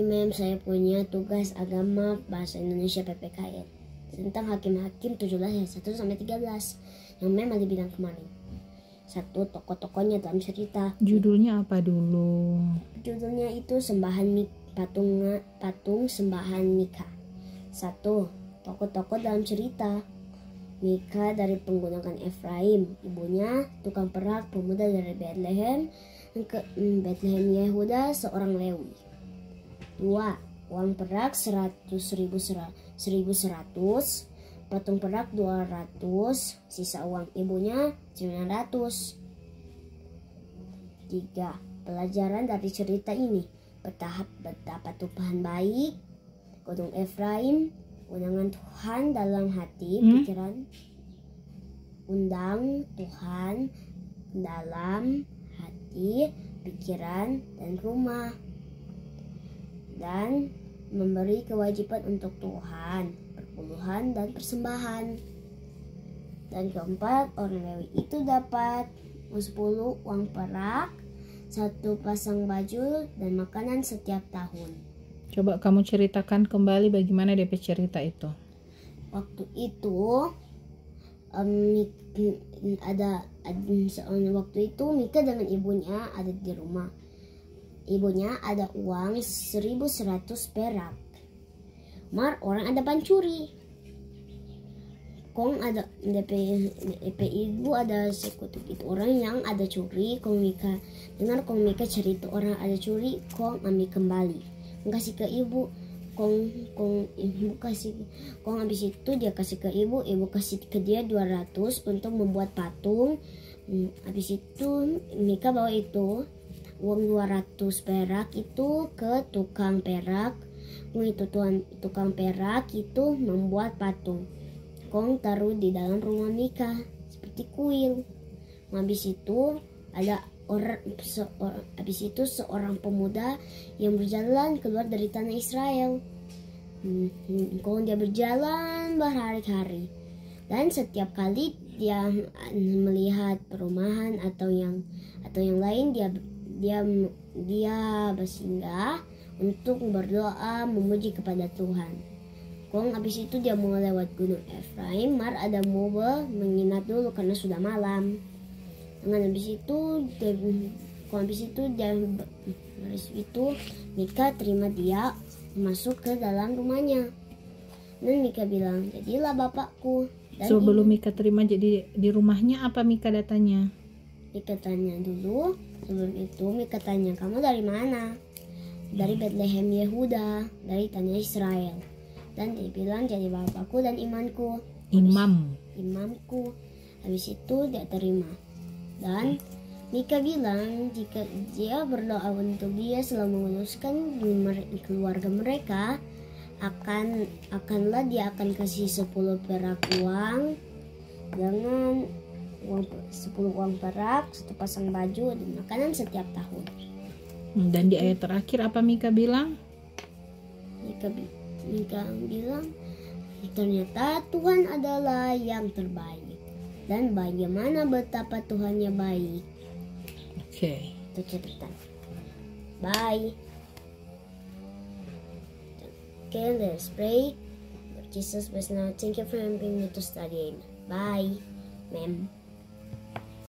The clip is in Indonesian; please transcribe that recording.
Mem, saya punya tugas agama bahasa Indonesia PPKN tentang hakim-hakim 17 ayat 1 sampai 13 yang Mem ada bilang kemarin. 1. Tokoh-tokohnya dalam cerita. Judulnya apa dulu? Judulnya itu patung sembahan Mika. 1. Tokoh-tokoh dalam cerita. Mika dari penggunaan Efraim, ibunya tukang perak pemuda dari Bethlehem Yehuda, seorang Lewi. 2. Uang perak 100.100, patung perak 200, sisa uang ibunya 900. 3. Pelajaran dari cerita ini: betapa Tuhan baik, gunung Efraim, undangan Tuhan dalam hati, pikiran, undang Tuhan dalam hati, pikiran, dan rumah, dan memberi kewajiban untuk Tuhan, perpuluhan dan persembahan. Dan 4, orang Lewi itu dapat 10 uang perak, 1 pasang baju, dan makanan setiap tahun. Coba kamu ceritakan kembali bagaimana DP cerita itu. Waktu itu waktu itu Mika dengan ibunya ada di rumah. Ibunya ada uang 1.100 perak. Mar orang ada pancuri. Kong ada DP ibu ada sekutu itu orang yang ada curi. Kong Mika cerita orang ada curi, Kong ambil kembali, kasih ke ibu. Kong ibu kasih, Kong habis itu dia kasih ke ibu kasih ke dia 200 untuk membuat patung. Habis itu Mika bawa itu uang 200 perak itu ke tukang perak. Tukang perak itu membuat patung. Kong taruh di dalam rumah Mika seperti kuil. Habis itu ada seorang pemuda yang berjalan keluar dari tanah Israel. Kong dia berjalan berhari-hari, dan setiap kali dia melihat perumahan atau yang lain, dia bersinggah untuk berdoa memuji kepada Tuhan. Kong habis itu dia mau lewat gunung Efraim, Mar ada mobil menginap dulu karena sudah malam. Dengan habis itu Mika terima dia masuk ke dalam rumahnya. Dan Mika bilang, jadilah bapakku. Dan sebelum Mika terima jadi di rumahnya, apa Mika datanya? Mika tanya dulu. Sebelum itu Mika tanya, kamu dari mana? Dari Bethlehem Yehuda, dari tanah Israel. Dan dia bilang, jadi bapakku dan imanku. Imamku. Habis itu dia terima. Dan Mika bilang jika dia berdoa untuk dia selalu menguruskan keluarga mereka, akanlah dia akan kasih 10 perak uang dengan 10 uang perak, 1 pasang baju dan makanan setiap tahun. Dan di ayat terakhir apa Mika bilang? Mika bilang ternyata Tuhan adalah yang terbaik, dan bagaimana betapa Tuhannya baik. Oke. Itu cerita. Bye. Okay, let's pray. Lord Jesus, bless now. Thank you for helping me to study. Bye, ma'am.